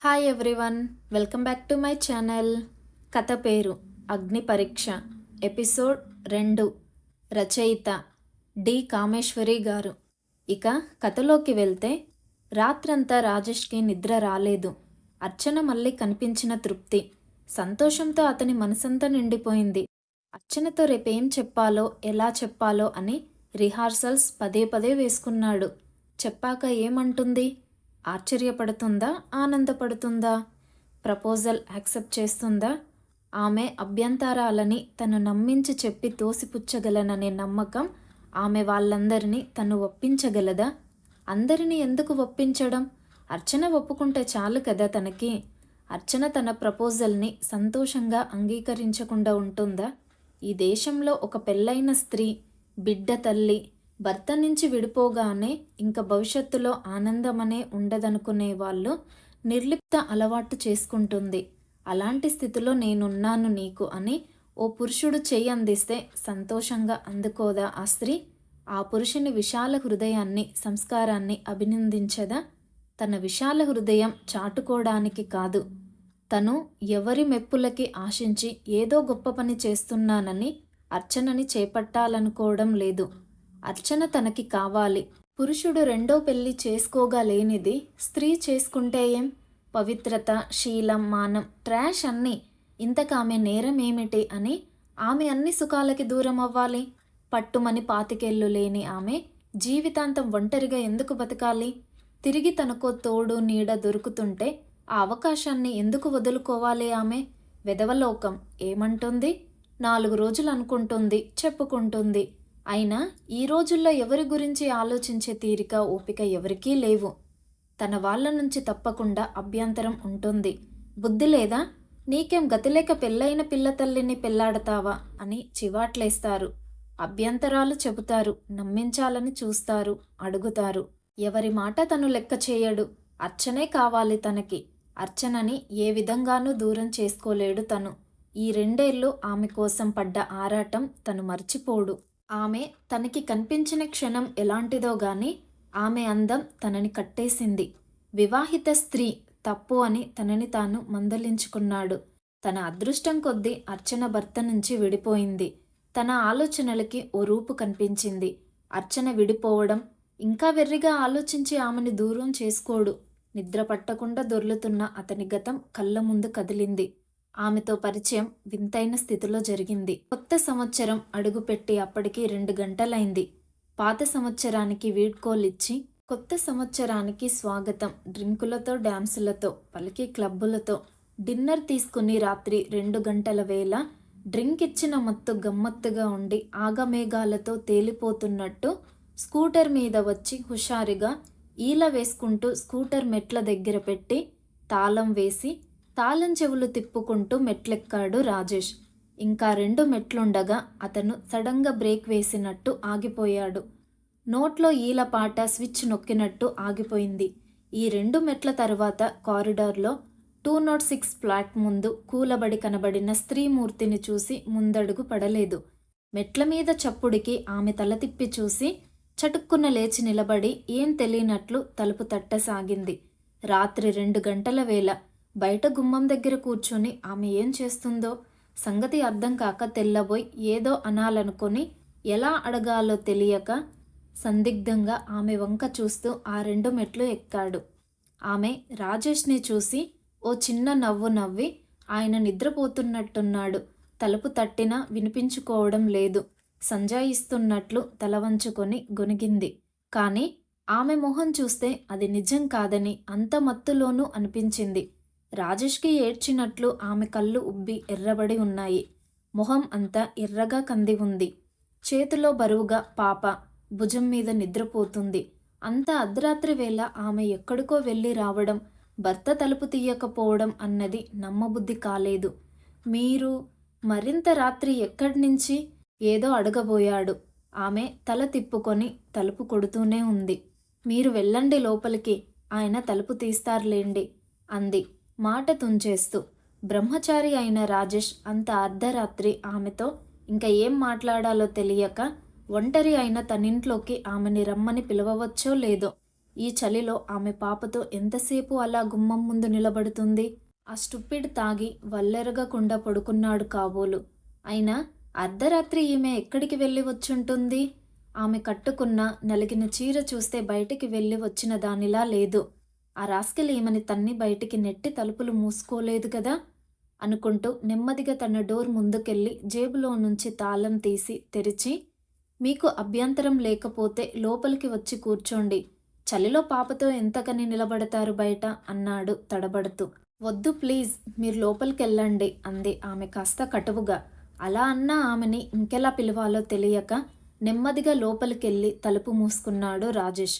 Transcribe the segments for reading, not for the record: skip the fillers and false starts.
Hi everyone, welcome back to my channel. కథ పేరు అగ్ని పరీక్ష, ఎపిసోడ్ 2. రచయిత డి కామేశ్వరి గారు. ఇక కథలోకి వెళ్తే, రాత్రంతా రాజేష్కి నిద్ర రాలేదు. అర్చన మళ్ళీ కనిపించిన తృప్తి, సంతోషంతో అతని మనసంతా నిండిపోయింది. అర్చనతో రేపేం చెప్పాలో ఎలా చెప్పాలో అని రిహార్సల్స్ పదే పదే వేసుకున్నాడు. చెప్పాక ఏమంటుంది? ఆశ్చర్యపడుతుందా, ఆనందపడుతుందా? ప్రపోజల్ యాక్సెప్ట్ చేస్తుందా? ఆమె అభ్యంతరాలని తను నమ్మించి చెప్పి తోసిపుచ్చగలననే నమ్మకం ఆమె వాళ్ళందరినీ తను ఒప్పించగలదా? అందరినీ ఎందుకు ఒప్పించడం? అర్చన ఒప్పుకుంటే చాలు కదా తనకి. అర్చన తన ప్రపోజల్ని సంతోషంగా అంగీకరించకుండా ఉంటుందా? ఈ దేశంలో ఒక పెళ్ళైన స్త్రీ, బిడ్డ తల్లి, భర్త నుంచి విడిపోగానే ఇంక భవిష్యత్తులో ఆనందమనే ఉండదనుకునే వాళ్ళు నిర్లిప్త అలవాటు చేసుకుంటుంది. అలాంటి స్థితిలో నేనున్నాను నీకు అని ఓ పురుషుడు చెయ్యి అందిస్తే సంతోషంగా అందుకోదా ఆ స్త్రీ? ఆ పురుషుని విశాల హృదయాన్ని, సంస్కారాన్ని అభినందించదా? తన విశాల హృదయం చాటుకోవడానికి కాదు, తను ఎవరి మెప్పులకి ఆశించి ఏదో గొప్ప పని చేస్తున్నానని అర్చనని చేపట్టాలనుకోవడం లేదు. అర్చన తనకి కావాలి. పురుషుడు రెండో పెళ్లి చేసుకోగలేనిది స్త్రీ చేసుకుంటే ఏం? పవిత్రత, శీలం, మానం ట్రాష్ అన్నీ. ఇంతకామె నేరం ఏమిటి అని ఆమె అన్ని సుఖాలకి దూరం అవ్వాలి? పట్టుమని పాతికేళ్ళు లేని ఆమె జీవితాంతం ఒంటరిగా ఎందుకు బతకాలి? తిరిగి తనకో తోడు నీడ దొరుకుతుంటే ఆ అవకాశాన్ని ఎందుకు వదులుకోవాలి ఆమె? వెధవలోకం ఏమంటుంది? 4 రోజులు అనుకుంటుంది, చెప్పుకుంటుంది. అయినా ఈ రోజుల్లో ఎవరి గురించి ఆలోచించే తీరిక, ఓపిక ఎవరికీ లేవు. తన వాళ్ళ నుంచి తప్పకుండా అభ్యంతరం ఉంటుంది. బుద్ధి లేదా? నీకేం గతిలేక పెళ్ళైన పిల్లతల్లిని పెళ్లాడతావా అని చివాట్లేస్తారు. అభ్యంతరాలు చెబుతారు, నమ్మించాలని చూస్తారు, అడుగుతారు. ఎవరి మాట తను లెక్క చేయడు. అర్చనే కావాలి తనకి. అర్చనని ఏ విధంగానూ దూరం చేసుకోలేడు తను. ఈ 2 ఏళ్ళు ఆమె కోసం పడ్డ ఆరాటం తను మర్చిపోడు. ఆమె తనకి కనిపించిన క్షణం ఎలాంటిదో గాని ఆమె అందం తనని కట్టేసింది. వివాహిత స్త్రీ తప్పు అని తనని తాను మందలించుకున్నాడు. తన అదృష్టం కొద్దీ అర్చన భర్త నుంచి విడిపోయింది. తన ఆలోచనలకి ఓ రూపు కనిపించింది. అర్చన విడిపోవడం, ఇంకా వెర్రిగా ఆలోచించి ఆమెను దూరం చేసుకోడు. నిద్ర పట్టకుండా దొర్లుతున్న అతని గతం కళ్ళ ముందు కదిలింది. ఆమెతో పరిచయం వింతైన స్థితిలో జరిగింది. కొత్త సంవత్సరం అడుగుపెట్టి అప్పటికి 2 గంటలైంది. పాత సంవత్సరానికి వీడ్కోలిచ్చి కొత్త సంవత్సరానికి స్వాగతం డ్రింకులతో, డ్యాన్సులతో, పలికి క్లబ్బులతో డిన్నర్ తీసుకుని రాత్రి 2 గంటల వేళ డ్రింక్ ఇచ్చిన మత్తు గమ్మత్తుగా ఉండి ఆగమేఘాలతో తేలిపోతున్నట్టు స్కూటర్ మీద వచ్చి హుషారుగా ఈల వేసుకుంటూ స్కూటర్ మెట్ల దగ్గర పెట్టి తాళం వేసి తాళం చెవులు తిప్పుకుంటూ మెట్లెక్కాడు రాజేష్. ఇంకా 2 మెట్లుండగా అతను సడన్గా బ్రేక్ వేసినట్టు ఆగిపోయాడు. నోట్లో ఈలపాట స్విచ్ నొక్కినట్టు ఆగిపోయింది. ఈ 2 మెట్ల తరువాత కారిడార్లో 206 ఫ్లాట్ ముందు కూలబడి కనబడిన స్త్రీమూర్తిని చూసి ముందడుగు పడలేదు. మెట్ల మీద చప్పుడికి ఆమె తల తిప్పి చూసి చటుక్కున లేచి నిలబడి ఏం తెలియనట్లు తలుపు తట్టసాగింది. రాత్రి 2 గంటల వేళ బయట గుమ్మం దగ్గర కూర్చొని ఆమె ఏం చేస్తుందో సంగతి అర్థం కాక తెల్లబోయి ఏదో అనాలనుకొని ఎలా అడగాలో తెలియక సందిగ్ధంగా ఆమె వంక చూస్తూ ఆ 2 మెట్లు ఎక్కాడు. ఆమె రాజేష్ని చూసి ఓ చిన్న నవ్వు నవ్వి ఆయన నిద్రపోతున్నట్టున్నాడు. తలుపు తట్టినా వినిపించుకోవడం లేదు. సంజాయిస్తున్నట్లు తల వంచుకొని గొనిగింది. కానీ ఆమె మొహం చూస్తే అది నిజం కాదని అంత మత్తులోనూ అనిపించింది. రాజేష్కి ఏడ్చినట్లు ఆమె కళ్ళు ఉబ్బి ఎర్రబడి ఉన్నాయి. మొహం అంతా ఎర్రగా కంది ఉంది. చేతిలో బరువుగా పాప, భుజం మీద నిద్రపోతుంది. అంత అర్ధరాత్రి వేళ ఆమె ఎక్కడికో వెళ్ళి రావడం, భర్త తలుపు తీయకపోవడం అన్నది నమ్మబుద్ధి కాలేదు. మీరు మరింత రాత్రి ఎక్కడి నుంచి? ఏదో అడగబోయాడు. ఆమె తల తిప్పుకొని తలుపు కొడుతూనే ఉంది. మీరు వెళ్ళండి లోపలికి, ఆయన తలుపు తీస్తారులేండి అంది మాట తుంచేస్తూ. బ్రహ్మచారి అయిన రాజేష్ అంత అర్ధరాత్రి ఆమెతో ఇంకా ఏం మాట్లాడాలో తెలియక ఒంటరి అయిన తనింట్లోకి ఆమెని రమ్మని పిలవవచ్చో లేదో. ఈ చలిలో ఆమె పాపతో ఎంతసేపు అలా గుమ్మం ముందు నిలబడుతుంది? ఆ స్టూపిడ్ తాగి వల్లెరగకుండా పడుకున్నాడు కాబోలు. అయినా అర్ధరాత్రి ఈమె ఎక్కడికి వెళ్ళి వచ్చుంటుంది? ఆమె కట్టుకున్న నలిగిన చీర చూస్తే బయటికి వెళ్ళి వచ్చిన దానిలా లేదు. ఆ రాస్కెల్ ఈమెని తన్ని బయటికి నెట్టి తలుపులు మూసుకోలేదు కదా అనుకుంటూ నెమ్మదిగా తన డోర్ ముందుకెళ్ళి జేబులో నుంచి తాళం తీసి తెరిచి, మీకు అభ్యంతరం లేకపోతే లోపలికి వచ్చి కూర్చోండి. చలిలో పాపతో ఎంతకని నిలబడతారు బయట అన్నాడు తడబడుతూ. వద్దు ప్లీజ్, మీరు లోపలికెళ్ళండి అంది ఆమె కాస్త కటువుగా. అలా అన్నా ఆమెని ఇంకెలా పిలవాలో తెలియక నెమ్మదిగా లోపలికెళ్ళి తలుపు మూసుకున్నాడు రాజేష్.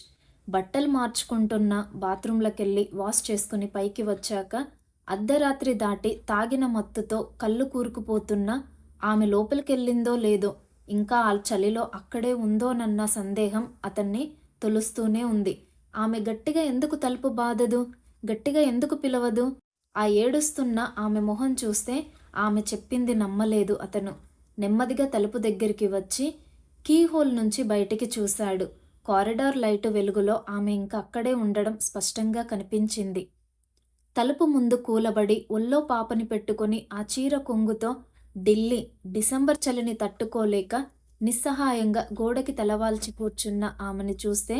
బట్టలు మార్చుకుంటున్న బాత్రూంలోకెళ్ళి వాష్ చేసుకుని పైకి వచ్చాక అర్ధరాత్రి దాటి తాగిన మత్తుతో కళ్ళు కూరుకుపోతున్న ఆమె లోపలికెళ్ళిందో లేదో, ఇంకా ఆ చలిలో అక్కడే ఉందోనన్న సందేహం అతన్ని తొలుస్తూనే ఉంది. ఆమె గట్టిగా ఎందుకు తలుపు బాదదు? గట్టిగా ఎందుకు పిలవదు? ఆ ఏడుస్తున్న ఆమె మొహం చూస్తే ఆమె చెప్పింది నమ్మలేదు అతను. నెమ్మదిగా తలుపు దగ్గరికి వచ్చి కీహోల్ నుంచి బయటికి చూశాడు. కారిడార్ లైటు వెలుగులో ఆమె ఇంకా అక్కడే ఉండడం స్పష్టంగా కనిపించింది. తలుపు ముందు కూలబడి ఒళ్ళో పాపని పెట్టుకుని ఆ చీర కొంగుతో ఢిల్లీ డిసెంబర్ చలిని తట్టుకోలేక నిస్సహాయంగా గోడకి తలవాల్చి కూర్చున్న ఆమెని చూస్తే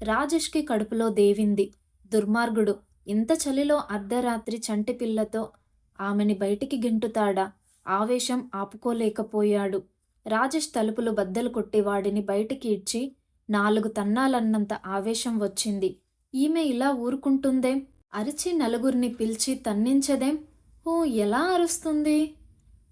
రాజేష్కి కడుపులో దేవింది. దుర్మార్గుడు! ఇంత చలిలో అర్ధరాత్రి చంటి పిల్లతో ఆమెని బయటికి గెంటుతాడా? ఆవేశం ఆపుకోలేకపోయాడు. రాజేష్ తలుపులు బద్దలు కొట్టి వాడిని బయటికి ఇడ్చి 4 తన్నాలన్నంత ఆవేశం వచ్చింది. ఈమె ఇలా ఊరుకుంటుందేం? అరిచి నలుగురిని పిలిచి తన్నించదేం? ఓ ఎలా అరుస్తుంది!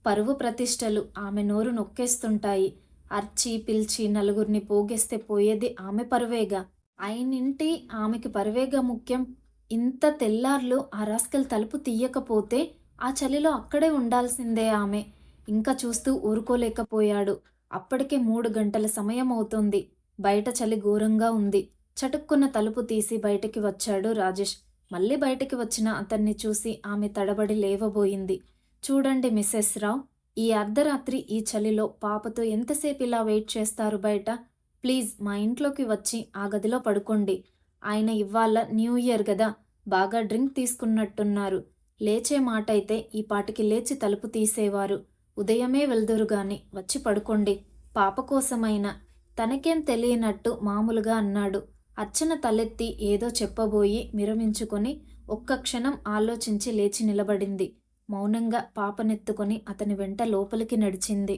పరువు ప్రతిష్టలు ఆమె నోరు నొక్కేస్తుంటాయి. అర్చి పిలిచి నలుగురిని పోగేస్తే పోయేది ఆమె పరువేగా. అయినింటి ఆమెకి పరువేగా ముఖ్యం. ఇంత తెల్లార్లు ఆ రాస్కెల్ తలుపు తీయకపోతే ఆ చలిలో అక్కడే ఉండాల్సిందే ఆమె. ఇంకా చూస్తూ ఊరుకోలేకపోయాడు. అప్పటికే 3 గంటల సమయం అవుతోంది. బయట చలి ఘోరంగా ఉంది. చటుక్కున తలుపు తీసి బయటికి వచ్చాడు రాజేష్. మళ్ళీ బయటికి వచ్చిన అతన్ని చూసి ఆమె తడబడి లేవబోయింది. చూడండి మిసెస్ రావ్, ఈ అర్ధరాత్రి ఈ చలిలో పాపతో ఎంతసేపు ఇలా వెయిట్ చేస్తారు బయట? ప్లీజ్ మా ఇంట్లోకి వచ్చి ఆ గదిలో పడుకోండి. ఆయన ఇవాళ న్యూ ఇయర్ గదా, బాగా డ్రింక్ తీసుకున్నట్టున్నారు. లేచే మాటైతే ఈ పాటికి లేచి తలుపు తీసేవారు. ఉదయమే వెళ్దురుగాని వచ్చి పడుకోండి. పాప కోసమైనా. తనకేం తెలియనట్టు మామూలుగా అన్నాడు. అర్చన తలెత్తి ఏదో చెప్పబోయి విరమించుకొని ఒక్క క్షణం ఆలోచించి లేచి నిలబడింది. మౌనంగా పాపనెత్తుకొని అతని వెంట లోపలికి నడిచింది.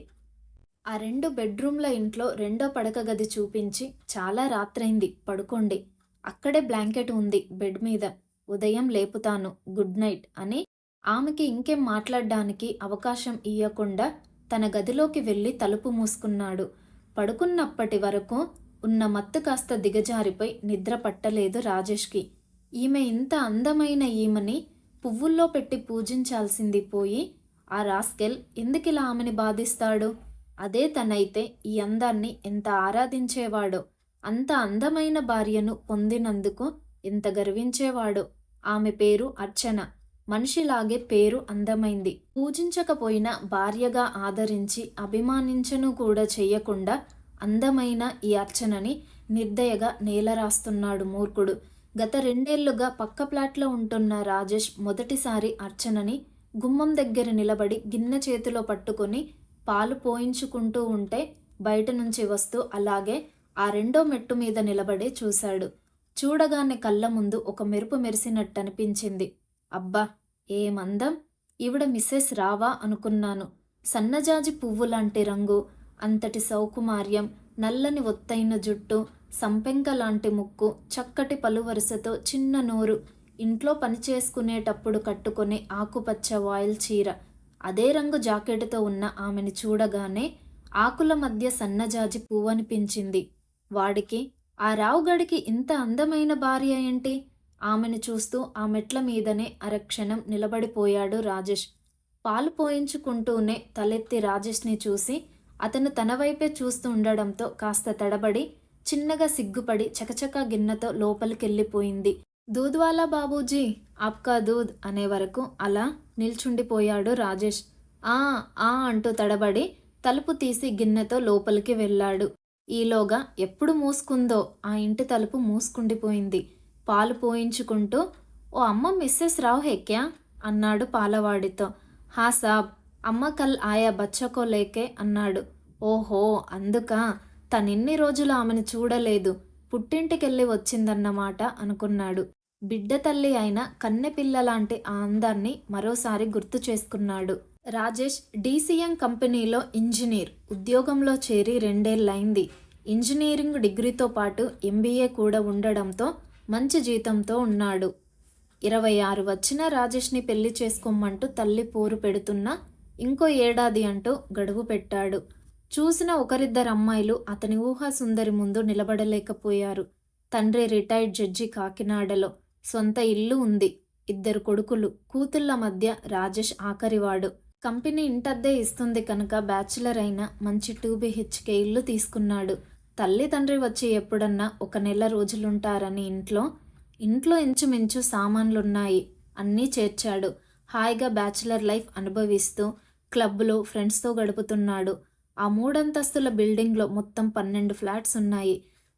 ఆ 2 బెడ్రూమ్ల ఇంట్లో రెండో పడక గది చూపించి, చాలా రాత్రైంది, పడుకోండి. అక్కడే బ్లాంకెట్ ఉంది బెడ్ మీద. ఉదయం లేపుతాను, గుడ్ నైట్ అని ఆమెకి ఇంకేం మాట్లాడ్డానికి అవకాశం ఇయ్యకుండా తన గదిలోకి వెళ్ళి తలుపు మూసుకున్నాడు. పడుకున్నప్పటి వరకు ఉన్న మత్తు కాస్త దిగజారిపోయి నిద్ర పట్టలేదు రాజేష్కి. ఈమె ఇంత అందమైన ఈమెని పువ్వుల్లో పెట్టి పూజించాల్సింది పోయి ఆ రాస్కెల్ ఎందుకిలా ఆమెని బాధిస్తాడు? అదే తనైతే ఈ అందాన్ని ఎంత ఆరాధించేవాడో, అంత అందమైన భార్యను పొందినందుకు ఎంత గర్వించేవాడో. ఆమె పేరు అర్చన. మనిషిలాగే పేరు అందమైంది. పూజించకపోయినా భార్యగా ఆదరించి అభిమానించను కూడా చెయ్యకుండా అందమైన ఈ అర్చనని నిర్దయగా నేలరాస్తున్నాడు మూర్ఖుడు. గత 2 ఏళ్లుగా పక్క ప్లాట్లో ఉంటున్న రాజేష్ మొదటిసారి అర్చనని గుమ్మం దగ్గర నిలబడి గిన్నె చేతిలో పట్టుకొని పాలు పోయించుకుంటూ ఉంటే బయట నుంచి వస్తూ అలాగే ఆ 2వ మెట్టు మీద నిలబడే చూశాడు. చూడగానే కళ్ళ ముందు ఒక మెరుపు మెరిసినట్టనిపించింది. అబ్బా ఏమందం! ఈవిడ మిస్సెస్ రావా అనుకున్నాను. సన్నజాజి పువ్వులాంటి రంగు, అంతటి సౌకుమార్యం, నల్లని ఒత్తైన జుట్టు, సంపెంగ లాంటి ముక్కు, చక్కటి పలువరుసతో చిన్న నోరు, ఇంట్లో పనిచేసుకునేటప్పుడు కట్టుకునే ఆకుపచ్చ వాయిల్ చీర, అదే రంగు జాకెట్తో ఉన్న ఆమెని చూడగానే ఆకుల మధ్య సన్నజాజి పువ్వనిపించింది. వాడికి, ఆ రావుగడికి ఇంత అందమైన భార్య ఏంటి? ఆమెను చూస్తూ ఆ మెట్ల మీదనే అరక్షణం నిలబడిపోయాడు రాజేష్. పాలు పోయించుకుంటూనే తలెత్తి రాజేష్ని చూసి అతను తన వైపే చూస్తూ ఉండడంతో కాస్త తడబడి చిన్నగా సిగ్గుపడి చకచకా గిన్నెతో లోపలికెళ్ళిపోయింది. దూద్వాలా బాబూజీ, ఆప్కా దూద్ అనే వరకు అలా నిల్చుండిపోయాడు రాజేష్. ఆ ఆ అంటూ తడబడి తలుపు తీసి గిన్నెతో లోపలికి వెళ్ళాడు. ఈలోగా ఎప్పుడు మూసుకుందో ఆ ఇంటి తలుపు మూసుకుండిపోయింది. పాలు పోయించుకుంటూ, "ఓ అమ్మ మిస్సెస్ రావ్ హై క్యా?" అన్నాడు పాలవాడితో. "హా సాబ్, అమ్మ కల్ ఆయా బచ్చకో లేకే" అన్నాడు. ఓహో, అందుకా! తనిన్ని రోజులు ఆమెను చూడలేదు, పుట్టింటికెళ్ళి వచ్చిందన్నమాట అనుకున్నాడు. బిడ్డ తల్లి అయిన కన్నెపిల్లలాంటి ఆ అందాన్ని మరోసారి గుర్తు చేసుకున్నాడు. రాజేష్ డీసీఎం కంపెనీలో ఇంజనీర్. ఉద్యోగంలో చేరి 2 ఏళ్లయింది. ఇంజనీరింగ్ డిగ్రీతో పాటు ఎంబీఏ కూడా ఉండడంతో మంచి జీతంతో ఉన్నాడు. 26 వచ్చిన రాజేష్ని పెళ్లి చేసుకోమంటూ తల్లి పోరు పెడుతున్నా ఇంకో ఏడాది అంటూ గడువు పెట్టాడు. చూసిన ఒకరిద్దరు అమ్మాయిలు అతని ఊహాసుందరి ముందు నిలబడలేకపోయారు. తండ్రి రిటైర్డ్ జడ్జి కాకినాడలో, సొంత ఇల్లు ఉంది, 2 కొడుకులు, కూతుళ్ల మధ్య రాజేష్ ఆఖరివాడు. కంపెనీ ఇంటద్దే ఇస్తుంది కనుక బ్యాచులర్ అయినా మంచి 2 BHK ఇల్లు తీసుకున్నాడు. తల్లి తండ్రి వచ్చి ఎప్పుడన్నా 1 నెల రోజులుంటారని ఇంట్లో ఇంచుమించు సామాన్లున్నాయి. అన్నీ చేర్చాడు. హాయిగా బ్యాచులర్ లైఫ్ అనుభవిస్తూ క్లబ్లో ఫ్రెండ్స్తో గడుపుతున్నాడు. ఆ 3 అంతస్తుల బిల్డింగ్లో మొత్తం 12 ఫ్లాట్స్ ఉన్నాయి.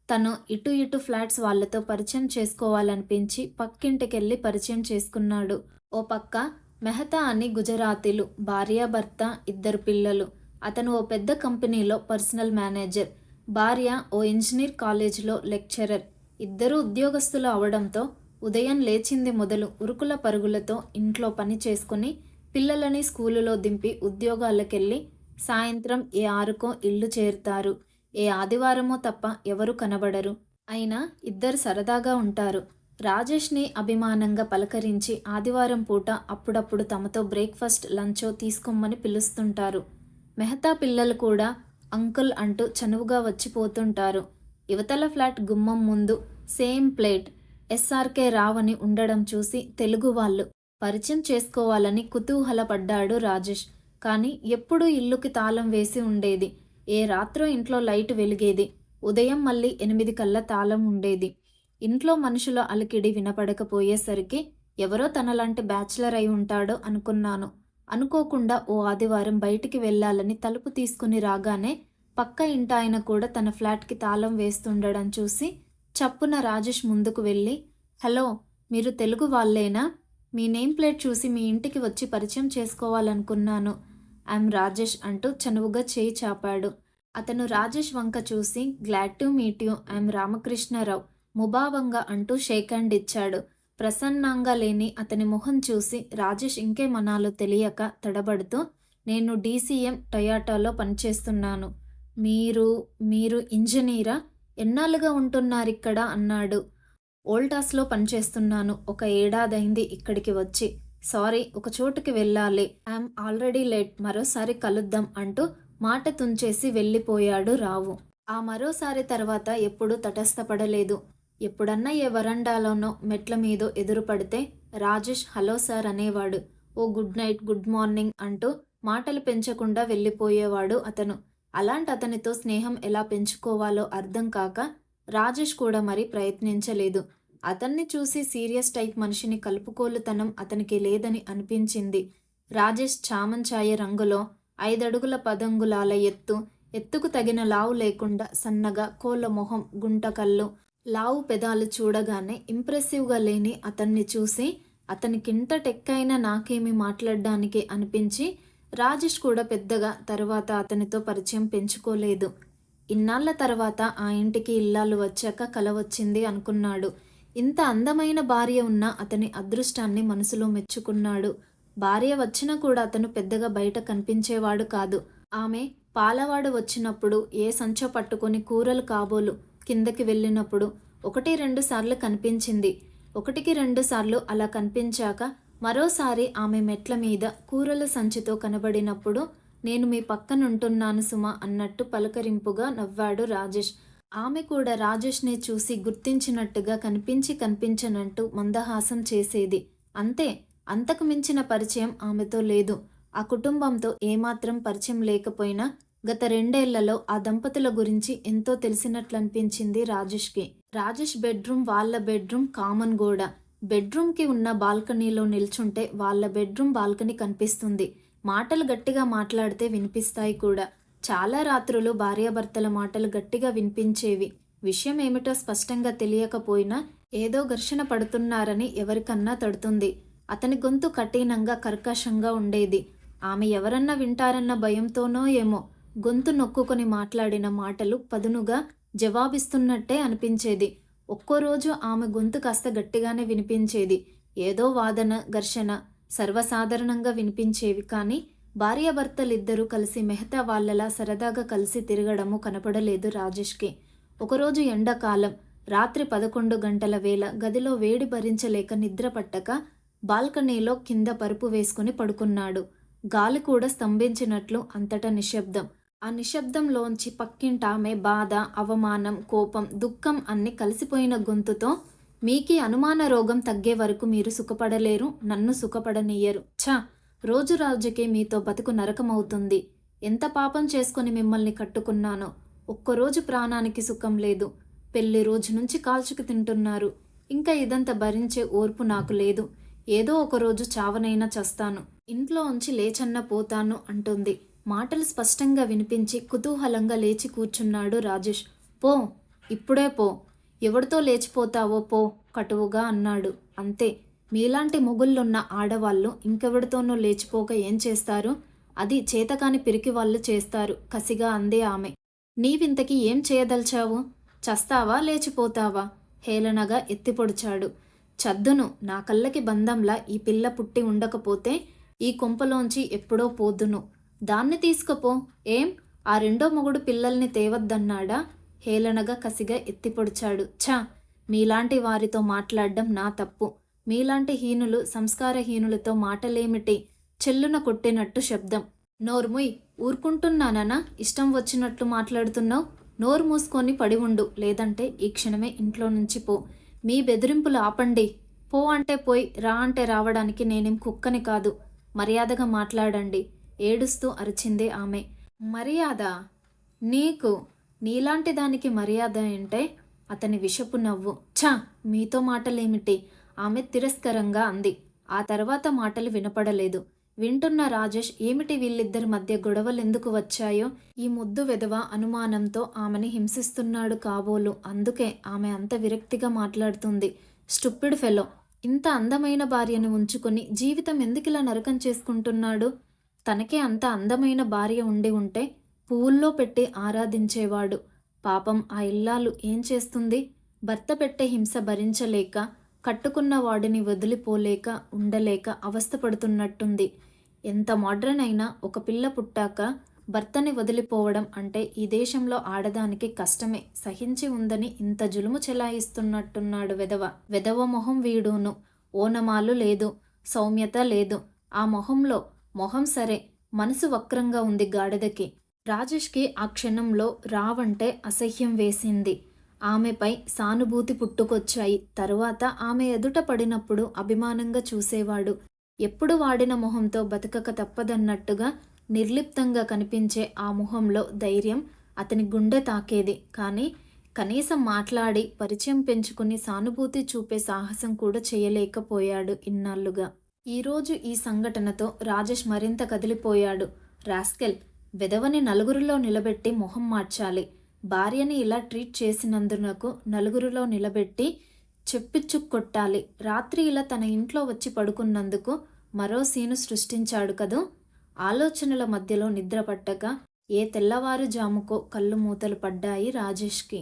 తను ఇటు ఫ్లాట్స్ వాళ్లతో పరిచయం చేసుకోవాలనిపించి పక్కింటికెళ్ళి పరిచయం చేసుకున్నాడు. ఓ పక్క మెహతా అని గుజరాతీలు, భార్యాభర్త, 2 పిల్లలు. అతను ఓ పెద్ద కంపెనీలో పర్సనల్ మేనేజర్, భార్య ఓ ఇంజనీర్ కాలేజీలో లెక్చరర్. ఇద్దరూ ఉద్యోగస్తులు అవడంతో ఉదయం లేచింది మొదలు ఉరుకుల పరుగులతో ఇంట్లో పని చేసుకుని పిల్లలని స్కూలులో దింపి ఉద్యోగాలకెళ్ళి సాయంత్రం ఏ 6కో ఇల్లు చేరుతారు. ఏ ఆదివారమో తప్ప ఎవరు కనబడరు. అయినా ఇద్దరు సరదాగా ఉంటారు. రాజేష్ని అభిమానంగా పలకరించి ఆదివారం పూట అప్పుడప్పుడు తమతో బ్రేక్ఫాస్ట్, లంచో తీసుకోమని పిలుస్తుంటారు. మెహతా పిల్లలు కూడా అంకుల్ అంటూ చనువుగా వచ్చిపోతుంటారు. యువతల ఫ్లాట్ గుమ్మం ముందు సేమ్ ప్లేట్ ఎస్ఆర్కే రావ్ అని ఉండడం చూసి తెలుగు వాళ్ళు పరిచయం చేసుకోవాలని కుతూహలపడ్డాడు రాజేష్. కానీ ఎప్పుడూ ఇల్లుకి తాళం వేసి ఉండేది. ఏ రాత్రో ఇంట్లో లైట్ వెలిగేది. ఉదయం మళ్ళీ 8 కల్లా తాళం ఉండేది. ఇంట్లో మనుషుల అలికిడి వినపడకపోయేసరికి ఎవరో తనలాంటి బ్యాచులర్ అయి ఉంటాడో అనుకున్నాను. అనుకోకుండా ఓ ఆదివారం బయటికి వెళ్ళాలని తలుపు తీసుకుని రాగానే పక్క ఇంటాయన కూడా తన ఫ్లాట్కి తాళం వేస్తుండడం చూసి చప్పున రాజేష్ ముందుకు వెళ్ళి, "హలో, మీరు తెలుగు వాళ్ళేనా? మీ నేమ్ ప్లేట్ చూసి మీ ఇంటికి వచ్చి పరిచయం చేసుకోవాలనుకున్నాను. ఐఎమ్ రాజేష్" అంటూ చనువుగా చేయి చాపాడు. అతను రాజేష్ వంక చూసి, "glad to meet you, I'm Ramakrishnarao" ముభావంగా అంటూ షేక్ హ్యాండ్ ఇచ్చాడు. ప్రసన్నంగా లేని అతని మొహం చూసి రాజేష్ ఇంకేమనాలో తెలియక తడబడుతూ, "నేను డీసీఎం టొయాటోలో పనిచేస్తున్నాను. మీరు ఇంజనీరా? ఎన్నాళ్ళుగా ఉంటున్నారిక్కడ?" అన్నాడు. "వోల్టాస్లో పనిచేస్తున్నాను. 1 ఏడాదైంది ఇక్కడికి వచ్చి. సారీ, ఒక చోటుకి వెళ్ళాలి. I'm already late. మరోసారి కలుద్దాం" అంటూ మాట తుంచేసి వెళ్ళిపోయాడు రావు. ఆ మరోసారి తర్వాత ఎప్పుడూ తటస్థపడలేదు. ఎప్పుడన్నా ఏ వరండాలోనో మెట్ల మీదో ఎదురుపడితే రాజేష్ హలో సార్ అనేవాడు. ఓ గుడ్ నైట్, గుడ్ మార్నింగ్ అంటూ మాటలు పెంచకుండా వెళ్ళిపోయేవాడు అతను. అలాంటి అతనితో స్నేహం ఎలా పెంచుకోవాలో అర్థం కాక రాజేష్ కూడా మరి ప్రయత్నించలేదు. అతన్ని చూసి సీరియస్ టైప్ మనిషిని కలుపుకోలుతనం అతనికి లేదని అనిపించింది. రాజేష్ చామంచాయ రంగులో 5 అడుగుల 10 అంగుళాల ఎత్తుకు తగిన లావు లేకుండా సన్నగా, కోళ్ళ మొహం, గుంట కళ్ళు, లావు పెదాలు చూడగానే ఇంప్రెసివ్గా లేని అతన్ని చూసి అతనికింత టెక్కైనా నాకేమీ మాట్లాడ్డానికి అనిపించి రాజేష్ కూడా పెద్దగా తర్వాత అతనితో పరిచయం పెంచుకోలేదు. ఇన్నాళ్ల తర్వాత ఆ ఇంటికి ఇల్లాలు వచ్చాక కల వచ్చింది అనుకున్నాడు. ఇంత అందమైన భార్య ఉన్న అతని అదృష్టాన్ని మనసులో మెచ్చుకున్నాడు. భార్య వచ్చినా కూడా అతను పెద్దగా బయట కనిపించేవాడు కాదు. ఆమె పాలవాడు వచ్చినప్పుడు ఏ సంచో పట్టుకొని కూరలు కాబోలు కిందకి వెళ్ళినప్పుడు 1-2 సార్లు కనిపించింది. 1-2 సార్లు అలా కనిపించాక మరోసారి ఆమె మెట్ల మీద కూరల సంచితో కనబడినప్పుడు, "నేను మీ పక్కనుంటున్నాను సుమా" అన్నట్టు పలకరింపుగా నవ్వాడు రాజేష్. ఆమె కూడా రాజేష్ని చూసి గుర్తించినట్టుగా కనిపించనట్టు మందహాసం చేసేది. అంతే, అంతకు మించిన పరిచయం ఆమెతో లేదు. ఆ కుటుంబంతో ఏమాత్రం పరిచయం లేకపోయినా గత 2 ఏళ్లలో ఆ దంపతుల గురించి ఎంతో తెలిసినట్లనిపించింది రాజేష్కి. రాజేష్ బెడ్రూమ్ వాళ్ళ బెడ్రూమ్ కామన్ గోడ. బెడ్రూమ్కి ఉన్న బాల్కనీలో నిల్చుంటే వాళ్ళ బెడ్రూమ్ బాల్కనీ కనిపిస్తుంది. మాటలు గట్టిగా మాట్లాడితే వినిపిస్తాయి కూడా. చాలా రాత్రులు భార్యాభర్తల మాటలు గట్టిగా వినిపించేవి. విషయం ఏమిటో స్పష్టంగా తెలియకపోయినా ఏదో ఘర్షణ పడుతున్నారని ఎవరికన్నా తడుతుంది. అతని గొంతు కఠినంగా కర్కశంగా ఉండేది. ఆమె ఎవరన్నా వింటారన్న భయంతోనో ఏమో గొంతు నొక్కుకొని మాట్లాడిన మాటలు పదునుగా జవాబిస్తున్నట్టే అనిపించేది. ఒక్కోరోజు ఆమె గొంతు కాస్త గట్టిగానే వినిపించేది. ఏదో వాదన, ఘర్షణ సర్వసాధారణంగా వినిపించేవి. కానీ భార్యాభర్తలిద్దరూ కలిసి మెహతా వాళ్ళలా సరదాగా కలిసి తిరగడము కనపడలేదు రాజేష్కి. ఒకరోజు ఎండాకాలం రాత్రి 11 గంటల వేళ గదిలో వేడి భరించలేక నిద్ర పట్టక బాల్కనీలో కింద పరుపు వేసుకుని పడుకున్నాడు. గాలి కూడా స్తంభించినట్లు అంతటా నిశ్శబ్దం. ఆ నిశ్శబ్దంలోంచి పక్కింటామె బాధ, అవమానం, కోపం, దుఃఖం అన్ని కలిసిపోయిన గొంతుతో, మీకీ అనుమాన రోగం తగ్గే వరకు మీరు సుఖపడలేరు, నన్ను సుఖపడనియ్యరు. ఛ! రోజు రాజుకి మీతో బతుకు నరకమవుతుంది. ఎంత పాపం చేసుకుని మిమ్మల్ని కట్టుకున్నానో. ఒక్కరోజు ప్రాణానికి సుఖం లేదు. పెళ్లి రోజు నుంచి కాల్చుకు తింటున్నారు. ఇంకా ఇదంతా భరించే ఓర్పు నాకు లేదు. ఏదో ఒకరోజు చావనైనా చస్తాను. ఇంట్లో ఉంచి లేచన్న పోతాను అంటుంది. మాటలు స్పష్టంగా వినిపించి కుతూహలంగా లేచి కూర్చున్నాడు రాజేష్. పో, ఇప్పుడే పో. ఎవడితో లేచిపోతావో పో కటువుగా అన్నాడు. అంతే, మీలాంటి మొగుళ్ళున్న ఆడవాళ్ళు ఇంకెవడితోనో లేచిపోక ఏం చేస్తారు? అది చేతకాని పిరికి వాళ్ళు చేస్తారు కసిగా అందే ఆమె. నీవింతకి ఏం చేయదల్చావు? చస్తావా లేచిపోతావా? హేళనగా ఎత్తిపొడిచాడు. చద్దును, నా కళ్ళకి బంధంలా ఈ పిల్ల పుట్టి ఉండకపోతే ఈ కొంపలోంచి ఎప్పుడో పోదును. దాన్ని తీసుకుపో. ఏం, ఆ రెండో మొగుడు పిల్లల్ని తేవద్దన్నాడా? హేళనగా కసిగా ఎత్తిపొడిచాడు. ఛ! మీలాంటి వారితో మాట్లాడడం నా తప్పు. మీలాంటి హీనులు, సంస్కారహీనులతో మాటలేమిటి? చెల్లున కొట్టినట్టు శబ్దం. నోర్ముయ్, ఊరుకుంటున్నానా? ఇష్టం వచ్చినట్లు మాట్లాడుతున్నావు. నోరు మూసుకొని పడి ఉండు, లేదంటే ఈ క్షణమే ఇంట్లో నుంచి పో. మీ బెదిరింపులు ఆపండి. పో అంటే పోయి, రా అంటే రావడానికి నేనేం కుక్కని కాదు. మర్యాదగా మాట్లాడండి, ఏడుస్తూ అరిచింది ఆమె. మర్యాద? నీకు? నీలాంటి దానికి మర్యాద అంటే? అతని విషపు నవ్వు. ఛ! మీతో మాటలేమిటి? ఆమె తిరస్కరంగా అంది. ఆ తర్వాత మాటలు వినపడలేదు. వింటున్న రాజేష్ ఏమిటి వీళ్ళిద్దరి మధ్య గొడవలెందుకు వచ్చాయో, ఈ ముద్దు వెధవ అనుమానంతో ఆమెని హింసిస్తున్నాడు కాబోలు. అందుకే ఆమె అంత విరక్తిగా మాట్లాడుతుంది. స్టూపిడ్ ఫెలో, ఇంత అందమైన భార్యను ఉంచుకొని జీవితం ఎందుకిలా నరకం చేసుకుంటున్నాడు? తనకే అంత అందమైన భార్య ఉండి ఉంటే పువ్వుల్లో పెట్టి ఆరాధించేవాడు. పాపం ఆ ఇల్లాలు ఏం చేస్తుంది? భర్త పెట్టే హింస భరించలేక, కట్టుకున్న వాడిని వదిలిపోలేక, ఉండలేక అవస్థపడుతున్నట్టుంది. ఎంత మోడ్రన్ అయినా ఒక పిల్ల పుట్టాక భర్తని వదిలిపోవడం అంటే ఈ దేశంలో ఆడదానికి కష్టమే. సహించి ఉందని ఇంత జులుము చెలాయిస్తున్నట్టున్నాడు వెధవ. వెధవ మొహం వీడును. ఓనమాలు లేదు, సౌమ్యత లేదు ఆ మొహంలో. మొహం సరే, మనసు వక్రంగా ఉంది గాడిదకి. రాజేష్కి ఆ క్షణంలో రావంటే అసహ్యం వేసింది. ఆమెపై సానుభూతి పుట్టుకొచ్చాయి. తరువాత ఆమె ఎదుట పడినప్పుడు అభిమానంగా చూసేవాడు. ఎప్పుడు వాడిన మొహంతో బతకక తప్పదన్నట్టుగా నిర్లిప్తంగా కనిపించే ఆ మొహంలో ధైర్యం అతని గుండె తాకేది. కానీ కనీసం మాట్లాడి పరిచయం పెంచుకుని సానుభూతి చూపే సాహసం కూడా చేయలేకపోయాడు ఇన్నాళ్లుగా. ఈరోజు ఈ సంఘటనతో రాజేష్ మరింత కదిలిపోయాడు. రాస్కెల్, వెధవని నలుగురిలో నిలబెట్టి మొహం మార్చాలి. భార్యని ఇలా ట్రీట్ చేసినందునకు నలుగురిలో నిలబెట్టి చెప్పిచ్చుకొట్టాలి. రాత్రి ఇలా తన ఇంట్లో వచ్చి పడుకున్నందుకు మరో సీను సృష్టించాడు కదూ. ఆలోచనల మధ్యలో నిద్ర పట్టక ఏ తెల్లవారుజాముకో కళ్ళు మూతలు పడ్డాయి రాజేష్కి.